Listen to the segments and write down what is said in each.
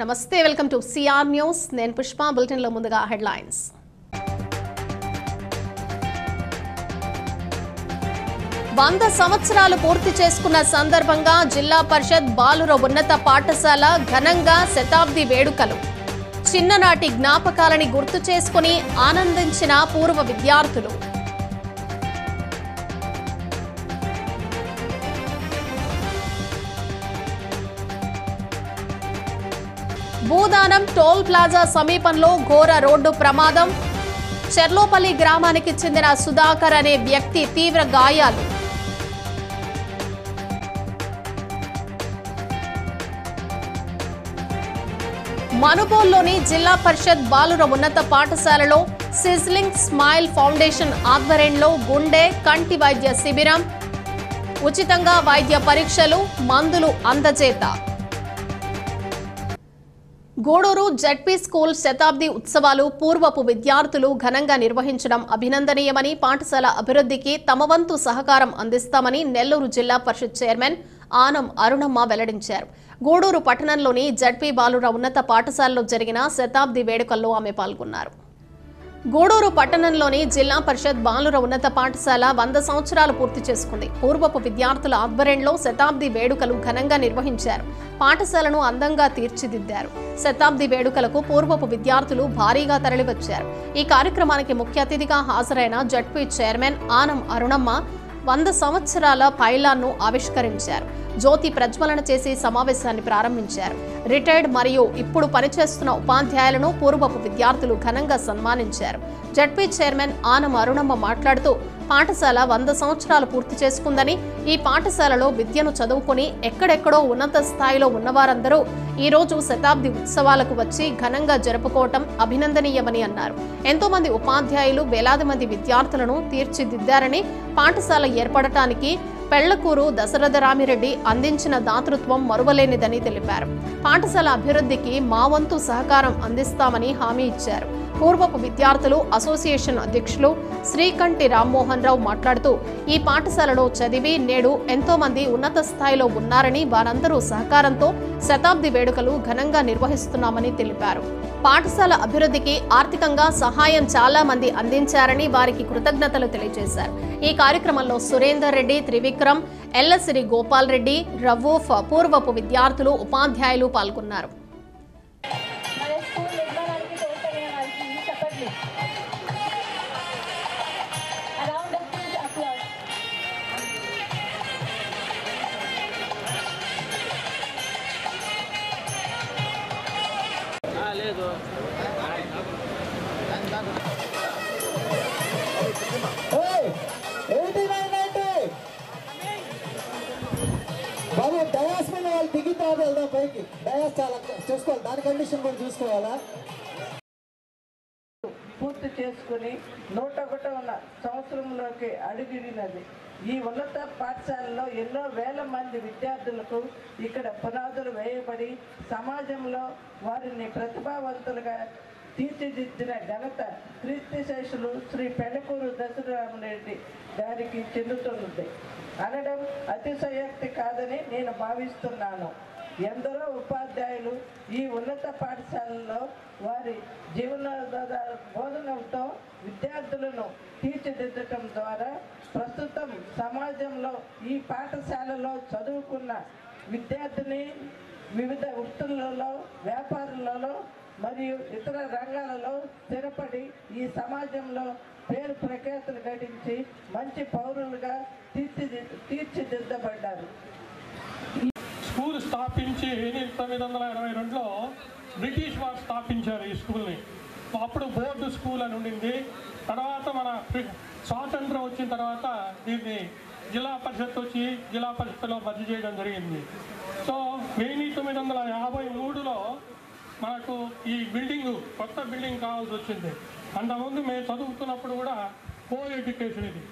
నమస్తే, welcome to CR news. నేను Pushpa. Bulletin లో ముందుగా హెడ్లైన్స్. 100 సంవత్సరాలు పూర్తి చేసుకున్న సందర్భంగా జిల్లా పరిషత్ బాలుర ఉన్నత పాఠశాల ఘనంగా శతాబ్ది వేడుకలు. చిన్ననాటి జ్ఞాపకాలని గుర్తు చేసుకుని ఆనందించిన పూర్వ విద్యార్థులు. భూదానం టోల్ ప్లాజా సమీపంలో ఘోర రోడ్డు ప్రమాదం. చెర్లోపల్లి గ్రామానికి చెందిన సుధాకర్ అనే వ్యక్తి తీవ్ర గాయాలు. మనుబోల్లోని జిల్లా పరిషత్ బాలుర ఉన్నత పాఠశాలలో సిజ్లింగ్ స్మైల్ ఫౌండేషన్ ఆధ్వర్యంలో గుండె కంటి వైద్య శిబిరం. ఉచితంగా వైద్య పరీక్షలు, మందులు అందజేత. గూడూరు జడ్పీ స్కూల్ శతాబ్ది ఉత్సవాలు పూర్వపు విద్యార్థులు ఘనంగా నిర్వహించడం అభినందనీయమని, పాఠశాల అభివృద్ధికి తమ వంతు సహకారం అందిస్తామని నెల్లూరు జిల్లా పరిషత్ చైర్మన్ ఆనం అరుణమ్మ వెల్లడించారు. గూడూరు పట్టణంలోని జడ్పీ బాలుర ఉన్నత పాఠశాలలో జరిగిన శతాబ్ది వేడుకల్లో ఆమె పాల్గొన్నారు. గూడూరు పట్టణంలోని జిల్లా పరిషత్ బాలుర ఉన్నత పాఠశాల 100 సంవత్సరాలు పూర్తి చేసుకుంది. పూర్వపు విద్యార్థుల ఆధ్వర్యంలో శతాబ్ది వేడుకలు ఘనంగా నిర్వహించారు. పాఠశాలను అందంగా తీర్చిదిద్దారు. శతాబ్ది వేడుకలకు పూర్వపు విద్యార్థులు భారీగా తరలివచ్చారు. ఈ కార్యక్రమానికి ముఖ్య అతిథిగా హాజరైన జడ్పీ చైర్మన్ ఆనం అరుణమ్మ 100 సంవత్సరాల పైలాన్ను ఆవిష్కరించారు. జ్యోతి ప్రజ్వలన చేసి సమావేశాన్ని ప్రారంభించారు. రిటైర్డ్ మరియు ఇప్పుడు పనిచేస్తున్న ఉపాధ్యాయులను పూర్వపు విద్యార్థులు ఘనంగా సన్మానించారు. జడ్పీ చైర్మన్ ఆనం అరుణమ్మ మాట్లాడుతూ, పాఠశాల 100 సంవత్సరాలు పూర్తి చేసుకుందని, ఈ పాఠశాలలో విద్యను చదువుకుని ఎక్కడెక్కడో ఉన్నత స్థాయిలో ఉన్నవారందరూ ఈ రోజు శతాబ్ది ఉత్సవాలకు వచ్చి ఘనంగా జరుపుకోవటం అభినందనీయమని అన్నారు. ఎంతో మంది ఉపాధ్యాయులు వేలాది మంది విద్యార్థులను తీర్చిదిద్దారని, పాఠశాల ఏర్పడటానికి పెళ్లకూరు దశరథరామిరెడ్డి అందించిన దాతృత్వం మరువలేనిదని తెలిపారు. పాఠశాల అభివృద్ధికి మా వంతు సహకారం అందిస్తామని హామీ ఇచ్చారు. పూర్వపు విద్యార్థులు అసోసియేషన్ అధ్యక్షులు శ్రీకంఠి రామ్మోహన్ రావు మాట్లాడుతూ, ఈ పాఠశాలలో చదివి నేడు ఎంతో మంది ఉన్నత స్థాయిలో ఉన్నారని, వారందరూ సహకారంతో శతాబ్ది వేడుకలు ఘనంగా నిర్వహిస్తున్నామని తెలిపారు. పాఠశాల అభివృద్ధికి ఆర్థికంగా సహాయం చాలా మంది అందించారని వారికి కృతజ్ఞతలు తెలియజేశారు. ఈ కార్యక్రమంలో సురేందర్ రెడ్డి, త్రివిక్రమ్, ఎల్లసిరి గోపాల్ రెడ్డి, రవూఫ్, పూర్వపు విద్యార్థులు, ఉపాధ్యాయులు పాల్గొన్నారు. బాబు డయాస్ మీద వాళ్ళు దిగి తర్వాత వెళ్దాం పైకి. డయాస్ చాలా చూసుకోవాలి, దాని కండిషన్ కూడా చూసుకోవాలా. పూర్తి చేసుకుని 101వ సంవత్సరంలోకి అడుగిడినది. ఈ ఉన్నత పాఠశాలలో ఎన్నో వేల మంది విద్యార్థులకు ఇక్కడ పునాదులు వేయబడి సమాజంలో వారిని ప్రతిభావంతులుగా తీర్చిదిద్దిన ఘనత కీర్తిశేషులు శ్రీ పెళ్లకూరు దశరథరామిరెడ్డి గారికి చెందుతున్నది అనడం అతిశయోక్తి కాదని నేను భావిస్తున్నాను. ఎందరో ఉపాధ్యాయులు ఈ ఉన్నత పాఠశాలలో వారి జీవనోపాధి బోధనలతో విద్యార్థులను తీర్చిదిద్దటం ద్వారా ప్రస్తుతం సమాజంలో ఈ పాఠశాలలో చదువుకున్న విద్యార్థిని వివిధ వృత్తులలో, వ్యాపారాలలో మరియు ఇతర రంగాలలో స్థిరపడి ఈ సమాజంలో పేరు ప్రఖ్యాతులు గడించి మంచి పౌరులుగా తీర్చిదిద్దబడ్డారు. స్కూల్ స్థాపించి 1982లో బ్రిటిష్ వారు స్థాపించారు ఈ స్కూల్ని. అప్పుడు బోర్డు స్కూల్ అని ఉండింది. తర్వాత మన స్వాతంత్రం వచ్చిన తర్వాత దీన్ని జిల్లా పరిషత్ వచ్చి జిల్లా పరిషత్లో బదిలీ చేయడం జరిగింది. సో 1953లో మనకు ఈ బిల్డింగు, కొత్త బిల్డింగ్ కావాల్సి వచ్చింది. అంతకుముందు మేము చదువుతున్నప్పుడు కూడా కో ఎడ్యుకేషన్ ఇది.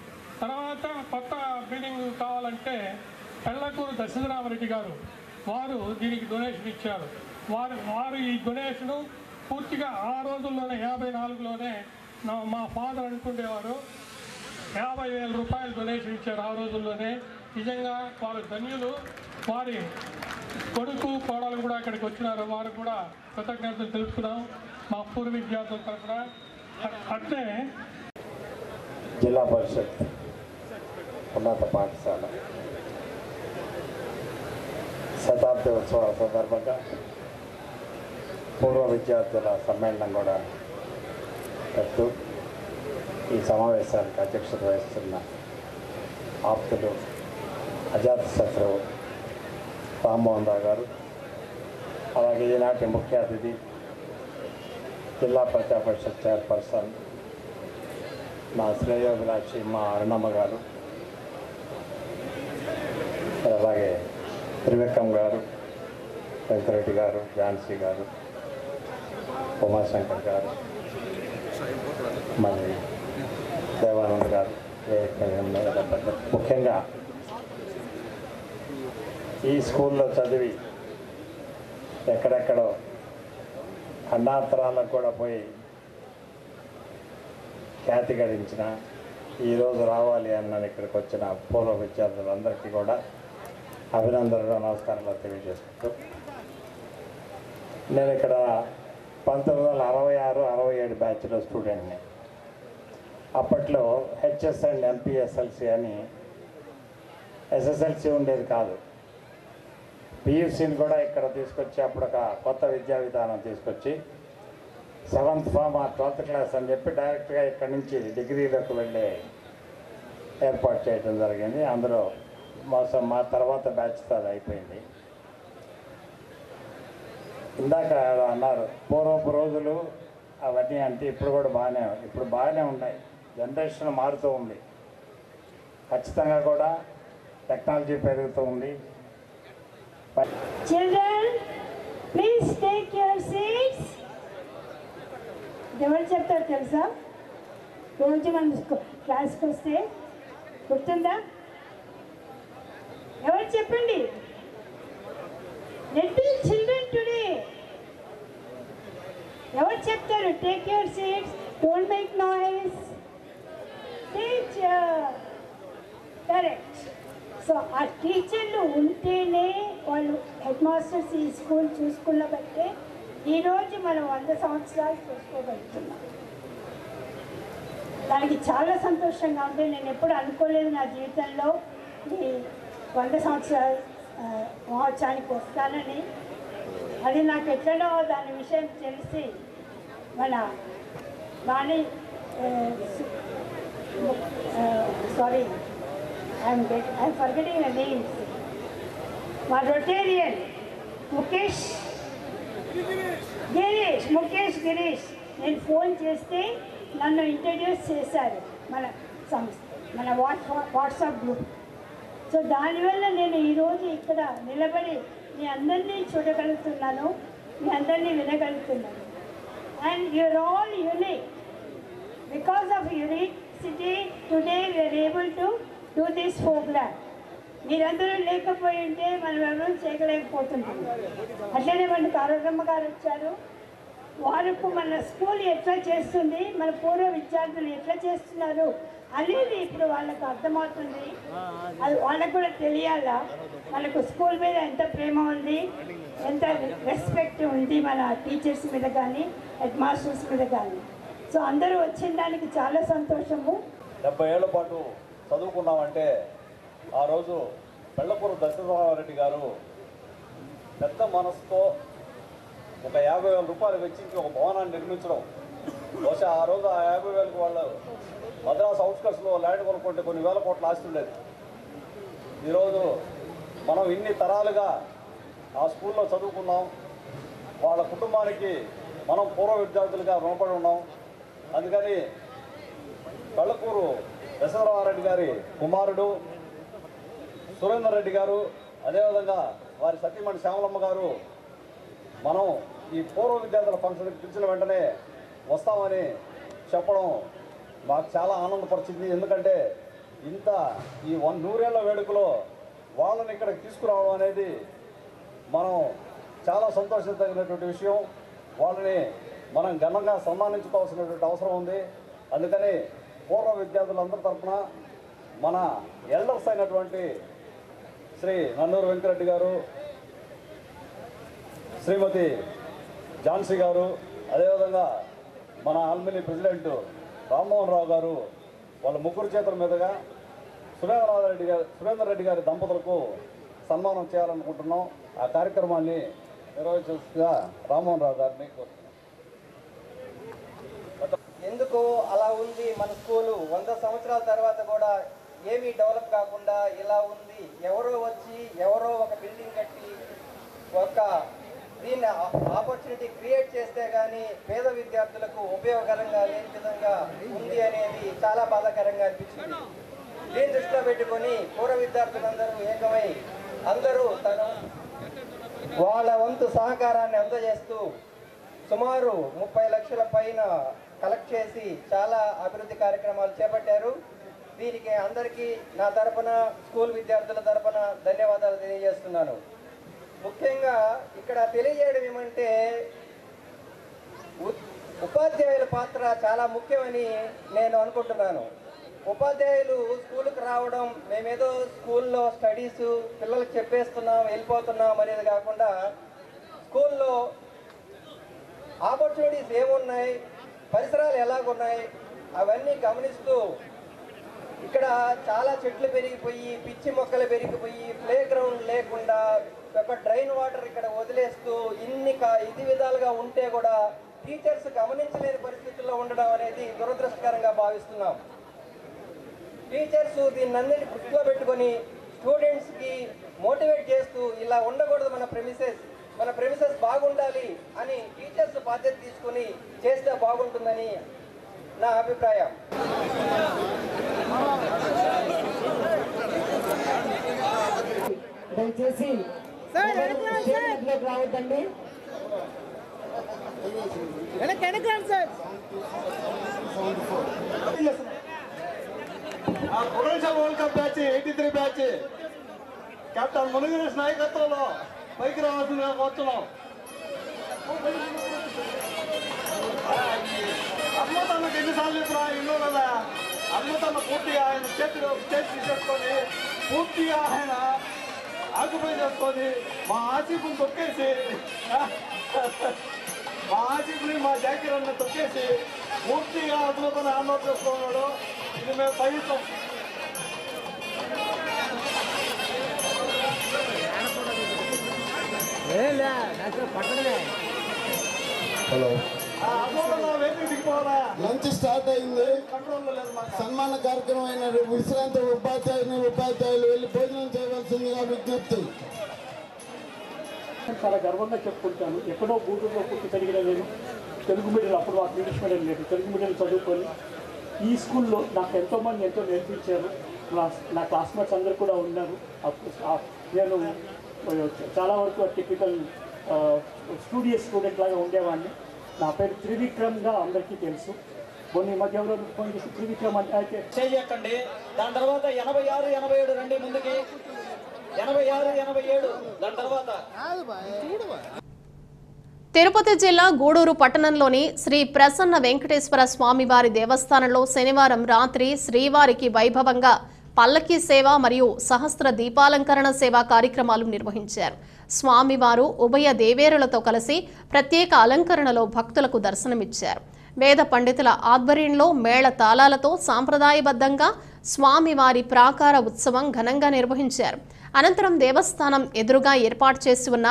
తర్వాత కొత్త బిల్డింగ్ కావాలంటే పెళ్లకూరు దశరథరామిరెడ్డి గారు వారు దీనికి డొనేషన్ ఇచ్చారు. వారు ఈ డొనేషను పూర్తిగా ఆ రోజుల్లోనే 54లోనే మా ఫాదర్ అనుకుండేవారు 50,000 రూపాయలు డొనేషన్ ఇచ్చారు ఆ రోజుల్లోనే. నిజంగా వారు ధన్యులు. వారి కొడుకు కోడలు కూడా ఇక్కడికి వచ్చినారు. వారు కూడా కృతజ్ఞతలు తెలుపుతున్నాం మా పూర్వ విద్యార్థుల తరఫున. అట్లే జిల్లా పరిషత్ ఉన్నత పాఠశాల శతాబ్ది ఉత్సవాల సందర్భంగా పూర్వ విద్యార్థుల సమ్మేళనం కూడా పెడుతూ ఈ సమావేశానికి అధ్యక్షత వహిస్తున్న ఆప్తులు అజాతశత్రువు రామ్మోహన్ రావు గారు, అలాగే ఈనాటి ముఖ్య అతిథి జిల్లా ప్రజా పరిషత్ చైర్పర్సన్ మా శ్రేయోభిలాషి మా అరుణమ్మ గారు, అలాగే త్రివిక్రమ్ గారు, వెంకరెడ్డి గారు, ఝాన్సీ గారు, ఉమాశంకర్ గారు, మరి దేవానంద్ గారు, ముఖ్యంగా ఈ స్కూల్లో చదివి ఎక్కడెక్కడో ఖండాంతరాలకు కూడా పోయి ఖ్యాతి గడించిన ఈరోజు రావాలి అన్నది ఇక్కడికి వచ్చిన పూర్వ విద్యార్థులందరికీ కూడా అభినందనలు, నమస్కారాలు తెలియజేసుకుంటూ, నేను ఇక్కడ 1966, 67 బ్యాచ్లో స్టూడెంట్ని. అప్పట్లో హెచ్ఎస్ అండ్ ఎంపీఎస్ఎల్సి అని ఎస్ఎస్ఎల్సి ఉండేది కాదు. పియూసీని కూడా ఇక్కడ తీసుకొచ్చి అప్పుడు ఒక కొత్త విద్యా విధానం తీసుకొచ్చి 7th ఫార్మ్ 12th క్లాస్ అని చెప్పి డైరెక్ట్గా ఇక్కడి నుంచి డిగ్రీలోకి వెళ్ళే ఏర్పాటు చేయడం జరిగింది. అందులో మా తర్వాత బ్యాచ్తో అది అయిపోయింది. ఇందాక అన్నారు పూర్వపు రోజులు అవన్నీ అంటే ఇప్పుడు కూడా బాగానే ఉన్నాయి. జనరేషన్ మారుతూ ఉంది, ఖచ్చితంగా కూడా టెక్నాలజీ పెరుగుతూ ఉంది. Children, please take your seats. ఎవరు చెప్తారు తెలుసా? రోజు మనం క్లాస్కి వస్తే గుర్తుందా? ఎవరు చెప్పండి? Little children today. ఎవరు చెప్తారు? Take your seats. Don't make noise. Teacher. Correct. So ఆ టీచర్లు ఉంటేనే వాళ్ళు హెడ్ మాస్టర్స్ ఈ స్కూల్ చూసుకున్న బట్టే ఈరోజు మనం 100 సంవత్సరాలు చూసుకోగలుగుతున్నాం. దానికి చాలా సంతోషంగా ఉంది. నేను ఎప్పుడు అనుకోలేదు నా జీవితంలో ఈ 100 సంవత్సరాల మహోత్సవానికి వస్తానని. అది నాకు ఎట్లనో దాని విషయం తెలిసి మన Vani sorry I'm forgetting the names. My Rotarian, Mukesh Girish. నేను ఫోన్ చేస్తే నన్ను ఇంట్రడ్యూస్ చేశారు మన వాట్సాప్ గ్రూప్. సో దానివల్ల నేను ఈరోజు ఇక్కడ నిలబడి మీ అందరినీ చూడగలుగుతున్నాను, మీ అందరినీ వినగలుగుతున్నాను. And you're all unique. Because of unicity today we're able to do this program. మీరందరూ లేకపోయి ఉంటే మనం ఎవరూ చేయలేకపోతున్నాం. అట్లనే మన కారకమ్మ గారు వచ్చారు. వారికి మన స్కూల్ ఎట్లా చేస్తుంది, మన పూర్వ విద్యార్థులు ఎట్లా చేస్తున్నారు అనేది ఇప్పుడు వాళ్ళకు అర్థమవుతుంది. అది వాళ్ళకు కూడా తెలియాలా మనకు స్కూల్ మీద ఎంత ప్రేమ ఉంది, ఎంత రెస్పెక్ట్ ఉంది మన టీచర్స్ మీద కానీ హెడ్ మాస్టర్స్ మీద కానీ. సో అందరూ వచ్చిన దానికి చాలా సంతోషము. 70 ఏళ్ల పాటు చదువుకున్నామంటే ఆ రోజు పెళ్లపూరు దశరథరామరెడ్డి గారు పెద్ద మనసుతో ఒక 50,000 రూపాయలు వెచ్చించి ఒక భవనాన్ని నిర్మించడం. బహుశా ఆ రోజు ఆ 50,000కి వాళ్ళు మద్రాసు అవుట్స్కట్స్లో ల్యాండ్ కొనుక్కుంటే కొన్ని వేల కోట్ల ఆస్తి ఉండేది. ఈరోజు మనం ఇన్ని తరాలుగా ఆ స్కూల్లో చదువుకున్నాం. వాళ్ళ కుటుంబానికి మనం పూర్వ విద్యార్థులుగా రుణపడి ఉన్నాం. అందుకని పెళ్లపూరు దశరథరామరెడ్డి గారి కుమారుడు సురేందర్ రెడ్డి గారు, అదేవిధంగా వారి సతీమణి శ్యామలమ్మ గారు మనం ఈ పూర్వ విద్యార్థుల ఫంక్షన్కి పిలిచిన వెంటనే వస్తామని చెప్పడం మాకు చాలా ఆనందపరిచింది. ఎందుకంటే ఈ 100 ఏళ్ల వేడుకలో వాళ్ళని ఇక్కడికి తీసుకురావడం అనేది మనం చాలా సంతోషించదగినటువంటి విషయం. వాళ్ళని మనం ఘనంగా సన్మానించుకోవాల్సినటువంటి అవసరం ఉంది. అందుకని పూర్వ విద్యార్థులందరి తరఫున మన ఎల్డర్స్ అయినటువంటి శ్రీ నన్నూరు వెంకరెడ్డి గారు, శ్రీమతి ఝాన్సీ గారు, అదేవిధంగా మన ఆల్మిని ప్రెసిడెంట్ రామ్మోహన్ రావు గారు వాళ్ళ ముగ్గురు చేతుల మీదుగా సురేందర్ రెడ్డి గారి దంపతులకు సన్మానం చేయాలనుకుంటున్నాం. ఆ కార్యక్రమాన్ని నిర్వహించగా రామ్మోహన్ రావు గారిని కోరుతున్నాం. ఎందుకు అలా ఉంది మన స్కూలు 100 సంవత్సరాల తర్వాత కూడా ఏమీ డెవలప్ కాకుండా ఇలా ఉంది? ఎవరో వచ్చి ఎవరో ఒక బిల్డింగ్ కట్టి ఒక దీన్ని ఆపర్చునిటీ క్రియేట్ చేస్తే కానీ పేద విద్యార్థులకు ఉపయోగకరంగా లేని విధంగా ఉంది అనేది చాలా బాధాకరంగా అనిపించింది. దీన్ని దృష్టిలో పెట్టుకొని పూర్వ విద్యార్థులందరూ ఏకమై అందరూ వాళ్ళ వంతు సహకారాన్ని అందజేస్తూ సుమారు 30 లక్షల పైన కలెక్ట్ చేసి చాలా అభివృద్ధి కార్యక్రమాలు చేపట్టారు. దీనికి అందరికీ నా తరపున, స్కూల్ విద్యార్థుల తరపున ధన్యవాదాలు తెలియజేస్తున్నాను. ముఖ్యంగా ఇక్కడ తెలియజేయడం ఏమంటే ఉపాధ్యాయుల పాత్ర చాలా ముఖ్యమని నేను అనుకుంటున్నాను. ఉపాధ్యాయులు స్కూలుకు రావడం, మేమేదో స్కూల్లో స్టడీస్ పిల్లలకు చెప్పేస్తున్నాం వెళ్ళిపోతున్నాం అనేది కాకుండా స్కూల్లో ఆపర్చునిటీస్ ఏమున్నాయి, పరిసరాలు ఎలాగున్నాయి అవన్నీ గమనిస్తూ ఇక్కడ చాలా చెట్లు పెరిగిపోయి, పిచ్చి మొక్కలు పెరిగిపోయి, ప్లే గ్రౌండ్ లేకుండా ఒక డ్రైన్ వాటర్ ఇక్కడ వదిలేస్తూ ఇది విధాలుగా ఉంటే కూడా టీచర్స్ గమనించలేని పరిస్థితుల్లో ఉండడం అనేది దురదృష్టకరంగా భావిస్తున్నాం. టీచర్స్ దీన్నన్నిటి దృష్టిలో పెట్టుకొని స్టూడెంట్స్కి మోటివేట్ చేస్తూ ఇలా ఉండకూడదు, మన ప్రెమిసెస్ బాగుండాలి అని టీచర్స్ బాధ్యత తీసుకొని చేస్తే బాగుంటుందని నా అభిప్రాయం. దయచేసి రావద్దండి. Prudential world cup batch 83 batch captain Munigirish నాయకత్వంలో పైకి రావాల్సిందిగా కోరుతున్నాం. అద్భుతంగా ఎన్నిసార్లు ఇప్పుడు ఇల్లు కదా, అద్భుతంగా పూర్తిగా ఆయన స్టేజ్ తీసేసుకొని పూర్తిగా ఆయన ఆక్యుపై చేసుకొని మా ఆసిఫ్ని తొక్కేసి మా జాకీర్ అన్న తొక్కేసి పూర్తిగా అద్భుతంగా ఆన్లోడ్ చేసుకున్నాడు. ఇది మేము సహిస్తాం. హలో, లంచ్ స్టార్ట్ అయింది. సన్మాన కార్యక్రమం అయిన విశ్రాంతి ఉపాధ్యాయులు వెళ్ళి భోజనం చేయవలసిందిగా విజ్ఞప్తి. చాలా గర్వంగా చెప్పుకుంటాను. ఎక్కడో గూడూరులో పుట్టి పెరిగిన నేను తెలుగు మీడియం, అప్పుడు మాకు ఇంగ్లీష్ మీడియం లేదు, తెలుగు మీడియం చదువుకొని ఈ స్కూల్లో నాకు ఎంతోమంది ఎంతో నేర్పించారు. నా క్లాస్మేట్స్ అందరు కూడా ఉన్నారు. నేను చాలా వరకు టిపికల్ స్టూడెంట్ లాగా ఉండేవాడిని. నా పేరు త్రివిక్రమ్గా అందరికీ తెలుసు. కొన్ని మధ్య ఎవరో ఫోన్ చేసి త్రివిక్రమ్ అంటే అయితే చేయకండి. దాని తర్వాత 86, 87 రండి ముందుకి. 86, 87 దాని తర్వాత. తిరుపతి జిల్లా గూడూరు పట్టణంలోని శ్రీ ప్రసన్న వెంకటేశ్వర స్వామివారి దేవస్థానంలో శనివారం రాత్రి శ్రీవారికి వైభవంగా పల్లకీ సేవ మరియు సహస్ర దీపాలంకరణ సేవ కార్యక్రమాలు నిర్వహించారు. స్వామివారు ఉభయ దేవేరులతో కలిసి ప్రత్యేక అలంకరణలో భక్తులకు దర్శనమిచ్చారు. వేద పండితుల ఆధ్వర్యంలో మేళ తాళాలతో సాంప్రదాయబద్ధంగా స్వామివారి ప్రాకార ఉత్సవం ఘనంగా నిర్వహించారు. అనంతరం దేవస్థానం ఎదురుగా ఏర్పాటు చేసి ఉన్న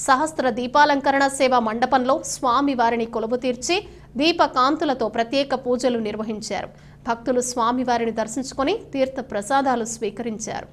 సహస్ర దీపాలంకరణ సేవ మండపంలో స్వామివారిని కొలువు తీర్చి దీపకాంతులతో ప్రత్యేక పూజలు నిర్వహించారు. భక్తులు స్వామివారిని దర్శించుకొని తీర్థ ప్రసాదాలు స్వీకరించారు.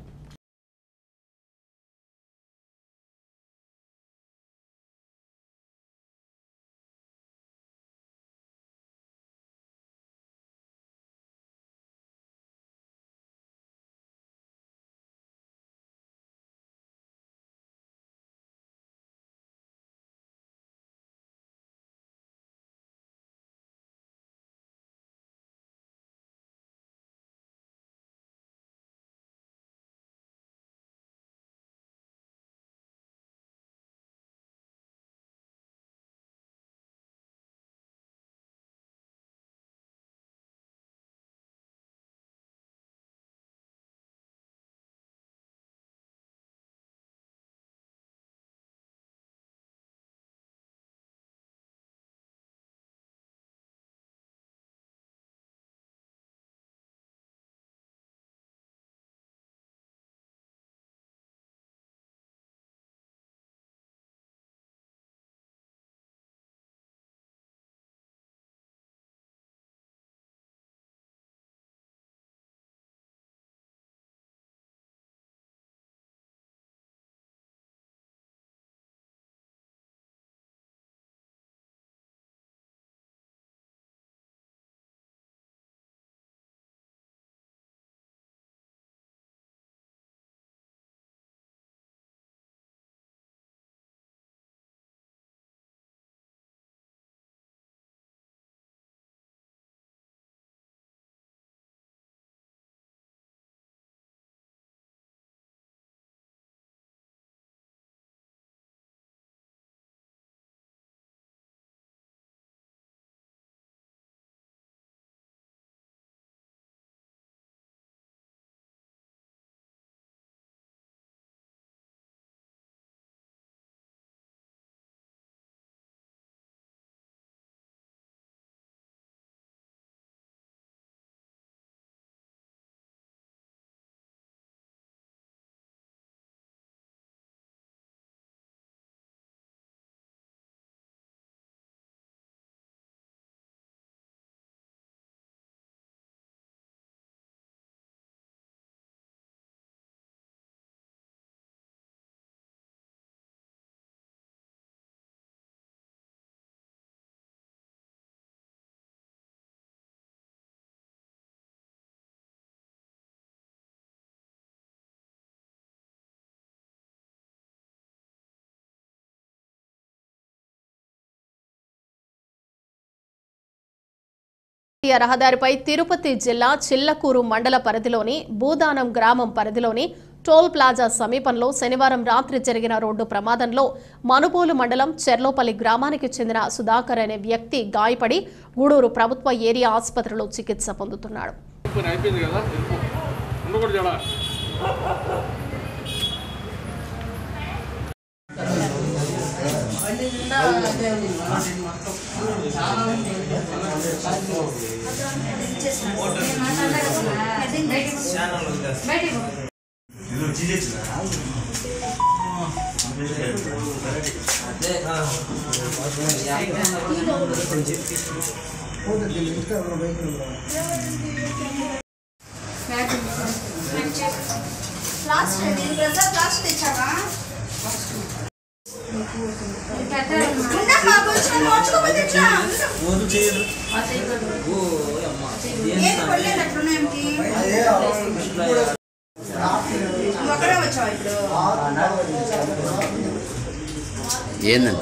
జాతీయ రహదారిపై తిరుపతి జిల్లా చిల్లకూరు మండల పరిధిలోని భూదానం గ్రామం పరిధిలోని టోల్ ప్లాజా సమీపంలో శనివారం రాత్రి జరిగిన రోడ్డు ప్రమాదంలో మనుబోలు మండలం చెర్లోపల్లి గ్రామానికి చెందిన సుధాకర్ అనే వ్యక్తి గాయపడి గూడూరు ప్రభుత్వ ఏరియా ఆసుపత్రిలో చికిత్స పొందుతున్నాడు. ఏందండి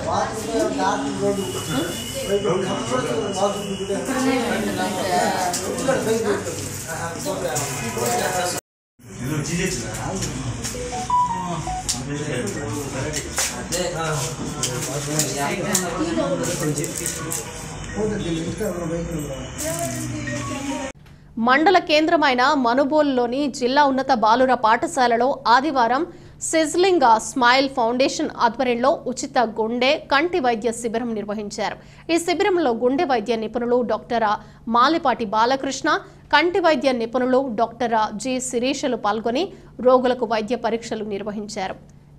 మండల కేంద్రమైన మనుబోలులోని జిల్లా ఉన్నత బాలుర పాఠశాలలో ఆదివారం సిజ్లింగ్ స్మైల్ ఫౌండేషన్ ఆధ్వర్యంలో ఉచిత గుండె కంటి వైద్య శిబిరం నిర్వహించారు. ఈ శిబిరంలో గుండె వైద్య నిపుణులు డాక్టర్ మాలిపాటి బాలకృష్ణ, కంటి వైద్య నిపుణులు డాక్టర్ జి శిరీషలు పాల్గొని రోగులకు వైద్య పరీక్షలు నిర్వహించారు.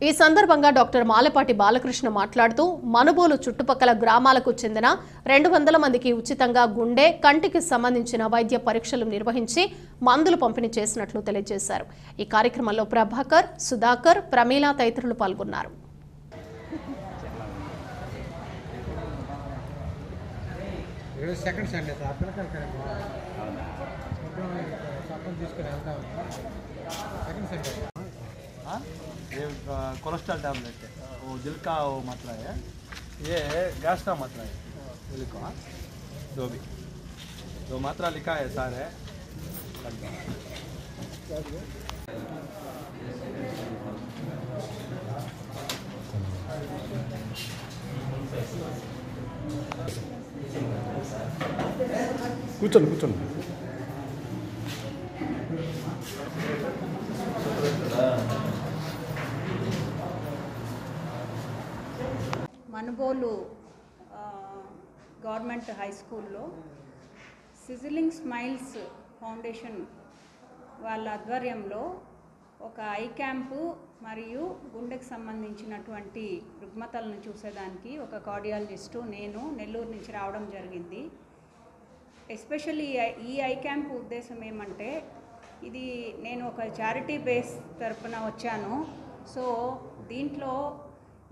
ఈ సందర్భంగా డాక్టర్ మాలపాటి బాలకృష్ణ మాట్లాడుతూ మనుబోలు చుట్టుపక్కల గ్రామాలకు చెందిన 200 మందికి ఉచితంగా గుండె కంటికి సంబంధించిన వైద్య పరీక్షలు నిర్వహించి మందులు పంపిణీ చేసినట్లు తెలియజేశారు. ఈ కార్యక్రమంలో ప్రభాకర్, సుధాకర్, ప్రమీల తదితరులు పాల్గొన్నారు. ये कोलेस्ट्रॉल टैबलेट है, वो दिल का वो मात्रा है, ये गैस का मात्रा है, दिल का दो मात्रा लिखा है सारे. కూర్చోండి మనుబోలు గవర్నమెంట్ హై స్కూల్లో సిజిలింగ్ స్మైల్స్ ఫౌండేషన్ వాళ్ళ ఆధ్వర్యంలో ఒక ఐ క్యాంపు మరియు గుండెకు సంబంధించినటువంటి రుగ్మతలను చూసేదానికి ఒక కార్డియాలజిస్టు నేను నెల్లూరు నుంచి రావడం జరిగింది. ఎస్పెషల్లీ ఈ ఐ క్యాంప్ ఉద్దేశం ఏమంటే, ఇది నేను ఒక చారిటీ బేస్ తరపున వచ్చాను. సో దీంట్లో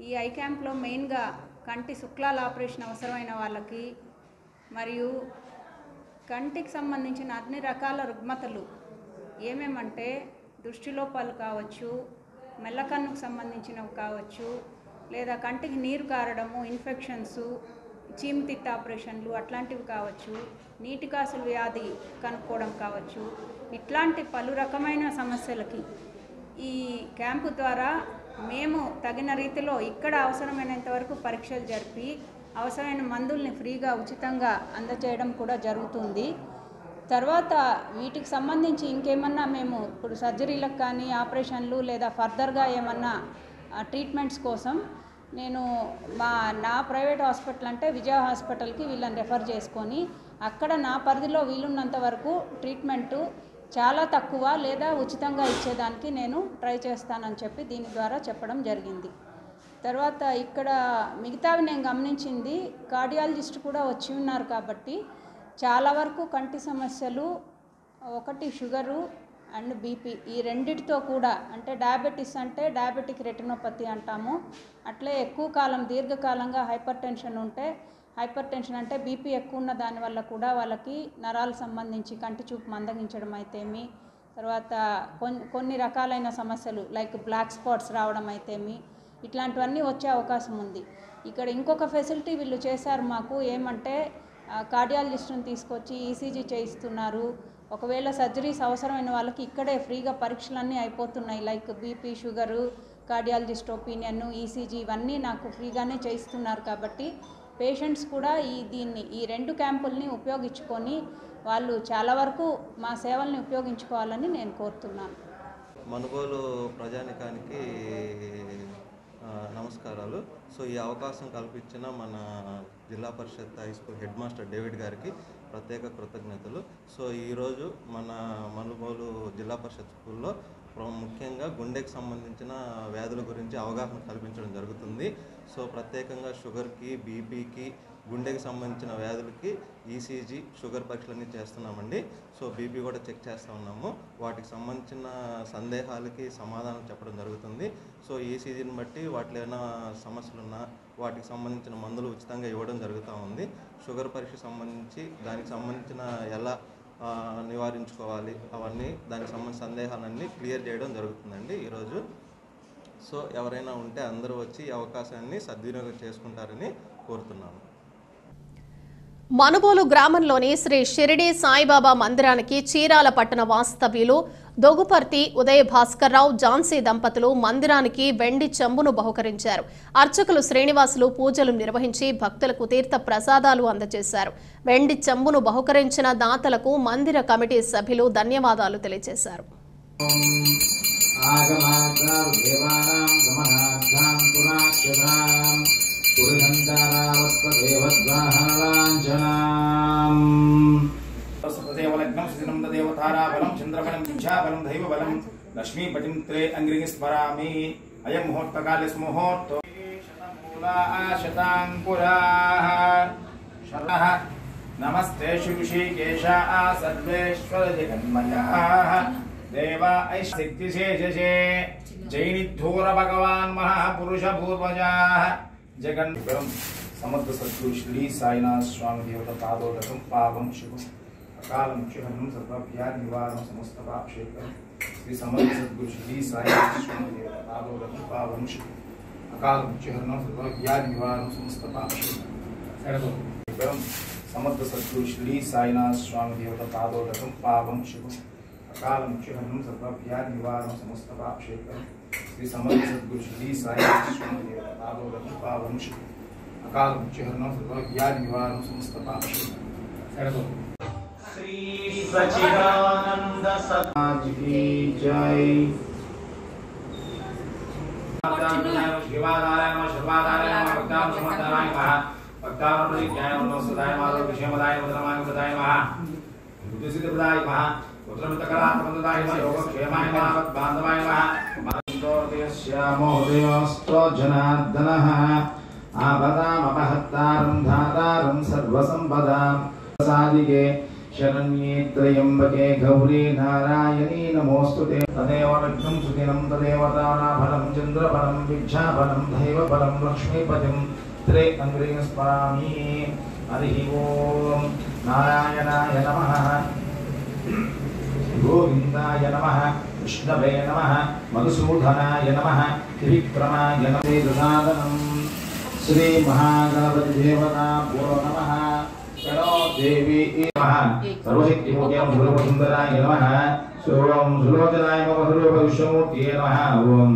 ఈ ఐ క్యాంప్లో మెయిన్గా కంటి శుక్లాల ఆపరేషన్ అవసరమైన వాళ్ళకి మరియు కంటికి సంబంధించిన అన్ని రకాల రుగ్మతలు ఏమేమంటే దృష్టిలోపాలు కావచ్చు, మెల్లకన్నుకు సంబంధించినవి కావచ్చు, లేదా కంటికి నీరు కారడము, ఇన్ఫెక్షన్స్, చీమతిట్ట ఆపరేషన్లు అట్లాంటివి కావచ్చు, నీటి కాసుల వ్యాధి కనుక్కోవడం కావచ్చు, ఇట్లాంటి పలు రకమైన సమస్యలకి ఈ క్యాంపు ద్వారా మేము తగిన రీతిలో ఇక్కడ అవసరమైనంత వరకు పరీక్షలు జరిపి అవసరమైన మందుల్ని ఫ్రీగా ఉచితంగా అందజేయడం కూడా జరుగుతుంది. తర్వాత వీటికి సంబంధించి ఇంకేమన్నా మేము ఇప్పుడు సర్జరీలకు కానీ ఆపరేషన్లు లేదా ఫర్దర్గా ఏమన్నా ట్రీట్మెంట్స్ కోసం నేను నా ప్రైవేట్ హాస్పిటల్ అంటే విజయ హాస్పిటల్కి వీళ్ళని రెఫర్ చేసుకొని అక్కడ నా పరిధిలో వీలున్నంత వరకు ట్రీట్మెంటు చాలా తక్కువ లేదా ఉచితంగా ఇచ్చేదానికి నేను ట్రై చేస్తానని చెప్పి దీని ద్వారా చెప్పడం జరిగింది. తర్వాత ఇక్కడ మిగతావి నేను గమనించింది, కార్డియాలజిస్ట్ కూడా వచ్చి ఉన్నారు కాబట్టి చాలా వరకు కంటి సమస్యలు, ఒకటి షుగరు అండ్ బీపీ, ఈ రెండిటితో కూడా, అంటే డయాబెటీస్ అంటే డయాబెటిక్ రెటినోపతి అంటాము, అట్లే ఎక్కువ కాలం దీర్ఘకాలంగా హైపర్ టెన్షన్ ఉంటే, హైపర్ టెన్షన్ అంటే బీపీ ఎక్కువ ఉన్న దానివల్ల కూడా వాళ్ళకి నరాలకు సంబంధించి కంటి చూపు మందగించడం అయితేమి, తర్వాత కొన్ని రకాలైన సమస్యలు లైక్ బ్లాక్ స్పాట్స్ రావడం అయితేమి, ఇట్లాంటివన్నీ వచ్చే అవకాశం ఉంది. ఇక్కడ ఇంకొక ఫెసిలిటీ వీళ్ళు చేశారు మాకు, ఏమంటే కార్డియాలజిస్ట్ని తీసుకొచ్చి ఈసీజీ చేయిస్తున్నారు. ఒకవేళ సర్జరీస్ అవసరమైన వాళ్ళకి ఇక్కడే ఫ్రీగా పరీక్షలన్నీ అయిపోతున్నాయి. Like BP, sugar, cardiologist opinion, ECG ఇవన్నీ నాకు ఫ్రీగానే చేయిస్తున్నారు. కాబట్టి పేషెంట్స్ కూడా ఈ 2 క్యాంపుల్ని ఉపయోగించుకొని వాళ్ళు చాలా వరకు మా సేవల్ని ఉపయోగించుకోవాలని నేను కోరుతున్నాను. మనుగోలు ప్రజానికానికి నమస్కారాలు. సో ఈ అవకాశం కల్పించిన మన Zilla Parishad high school head master David గారికి ప్రత్యేక కృతజ్ఞతలు. సో ఈరోజు మన మనుగోలు జిల్లా పరిషత్ స్కూల్లో ముఖ్యంగా గుండెకి సంబంధించిన వ్యాధుల గురించి అవగాహన కల్పించడం జరుగుతుంది. సో ప్రత్యేకంగా షుగర్కి, బీపీకి, గుండెకి సంబంధించిన వ్యాధులకి ఈసీజీ, షుగర్ పరీక్షలన్నీ చేస్తున్నామండి. సో బీపీ కూడా చెక్ చేస్తూ ఉన్నాము. వాటికి సంబంధించిన సందేహాలకి సమాధానం చెప్పడం జరుగుతుంది. సో ఈసీజీని బట్టి వాటిలో ఏమైనా సమస్యలు ఉన్నా వాటికి సంబంధించిన మందులు ఉచితంగా ఇవ్వడం జరుగుతూ ఉంది. షుగర్ పరీక్ష సంబంధించి దానికి సంబంధించిన ఎలా నివారించుకోవాలి అవన్నీ దానికి సంబంధించిన సందేహాలన్నీ క్లియర్ చేయడం జరుగుతుందండి ఈరోజు. సో ఎవరైనా ఉంటే అందరూ వచ్చి ఈ అవకాశాన్ని సద్వినియోగం చేసుకుంటారని కోరుతున్నాను. మనుబోలు గ్రామంలోని శ్రీ షిరిడి సాయిబాబా మందిరానికి చీరాల పట్టణ వాస్తవ్యులు దొగుపర్తి ఉదయ భాస్కర్రావు, ఝాన్సీ దంపతులు మందిరానికి వెండి చెంబును బహుకరించారు. అర్చకులు శ్రీనివాసులు పూజలు నిర్వహించి భక్తులకు తీర్థ ప్రసాదాలు అందజేశారు. వెండి చెంబును బహుకరించిన దాతలకు మందిర కమిటీ సభ్యులు ధన్యవాదాలు తెలియజేశారు. దేవతారాబలం చంద్రబలం విద్యాబలం దైవబలం లక్ష్మీపతిం త్రే అంగ్రిని స్మరామి. అయం ముహూర్తకాలే సుముహూర్తో శతః నమస్తే శుషికేశ సర్వేశ్వర జగన్మయః దేవా ఐశక్తిశేషే జైనిద్ధూర భగవాన్ మహాపురుష పూర్వజాః జగన్ సమర్థ సద్గురు శ్రీ సాయినాథ్ స్వామి దేవత పాదోదకం పావం శుభం అకాలం క్షహనం సర్వవ్యాధి నివారణం సమస్త పాపక్షేకరం శ్రీ సమర్థ సద్గురు శ్రీ సాయినాథ్ స్వామి దేవత పాదోదకం పావం శుభం అకాలం క్షహనం సర్వవ్యాధి నివారణం సమస్త పాపక్షేకరం సమర్థ సద్గురు శ్రీ సాయినాథ్ స్వామి దేవత పాదోదకం పావం శుభం అకాలం క్షహనం సర్వవ్యాధి నివారణం సమస్త పాపక్షేకరం శ్రీ సమర్థ సద్గురు శ్రీ సాయినాథ్ స్వామి దేవత పాదోదకం పావం శుభం అకాలం క్షహనం సర్వవ్యాధి నివారణం సమస్త పాపక్షేకరం श्री सच्चिदानंद सत्संग की जय। शिवादाय नमः शिवादाय नमः भक्तां समर्पयामि नमः भक्तां प्रतिज्ञाय नमः सदाय माधव विषयमदाय मधुरमाय प्रदाय नमः बुद्धिसिद्धप्रदाय नमः पुत्रमित्रकलात्मदाय नमः योगक्षेमाय नमः बान्धवाय नमः मन्दोदयस्यामोदयस्त्रो जनार्दनः आपदामपहत्तारं धातारं सर्वसम्पदां सादिके शरण्ये त्र्यम्बके गौरी नारायणी नमोस्तुते। तदेव विघ्नं सुदिनं तदेव ताराफलं चन्द्रफलं भिक्षाफलं दैवफलं लक्ष्मीपतिं त्रे अङ्ग्रिं स्मरामि। हरिः ओं नारायणाय नमः गोविन्दाय नमः विष्णवे नमः मधुसूदनाय नमः त्रिविक्रमाय नमः श्री महागणपति देवताभ्यो नमः देवी सर्वशक्तिमूर्त्यां सुरभसुन्दराय नमः ओं सुलोचनाय नमः सर्वविश्वमूर्तये नमः ओं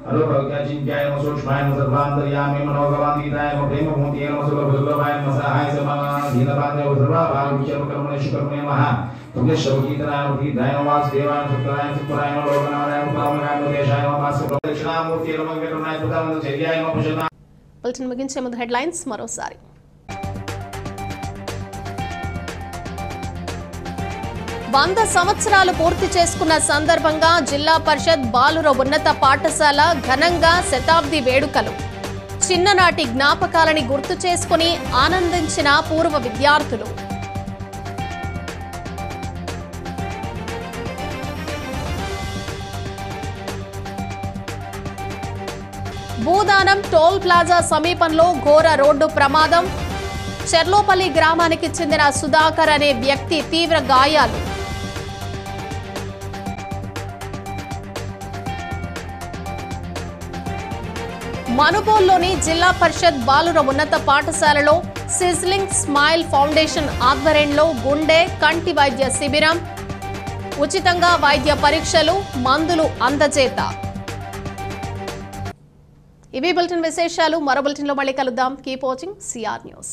अरूपज्ञाचिन्त्याय नमः सूक्ष्माय नमः सर्वान्तर्यामी मनोगवान्विताय नमः प्रेममूर्तये नमः सुलभसुलभाय नमः सहाय समाधीनपात्रे सर्वाभाविक्यमकर्मणेश्वरमणे नमः पुण्यश्रवकीतनाय नमः तीर्थाय नमः वासुदेवाय सुत्राय सुपुराय नमः लोकनाथाय नमः परमनाय नमः देशाय नमः भास्कर दक्षिणामूर्तये नमः वेरुणाय प्रदानचर्याय नमः पुष्णा। बुलेटिन मुगिंचे ముందు హెడ్లైన్స్ మరోసారి. 100 సంవత్సరాలు పూర్తి చేసుకున్న సందర్భంగా జిల్లా పరిషత్ బాలుర ఉన్నత పాఠశాల ఘనంగా శతాబ్ది వేడుకలు. చిన్ననాటి జ్ఞాపకాలని గుర్తు చేసుకుని ఆనందించిన పూర్వ విద్యార్థులు. భూదానం టోల్ ప్లాజా సమీపంలో ఘోర రోడ్డు ప్రమాదం. చెర్లోపల్లి గ్రామానికి చెందిన సుధాకర్ అనే వ్యక్తి తీవ్ర గాయాలు. మనుబోల్లోని జిల్లా పరిషత్ బాలుర ఉన్నత పాఠశాలలో సిజ్లింగ్ స్మైల్ ఫౌండేషన్ ఆధ్వర్యంలో గుండె కంటి వైద్య శిబిరం, ఉచితంగా వైద్య పరీక్షలు, మందులు అందజేత. ఇవి బులెటిన్ విశేషాలు. మరో బులెటిన్లో మళ్ళీ కలుద్దాం. Keep watching CR news.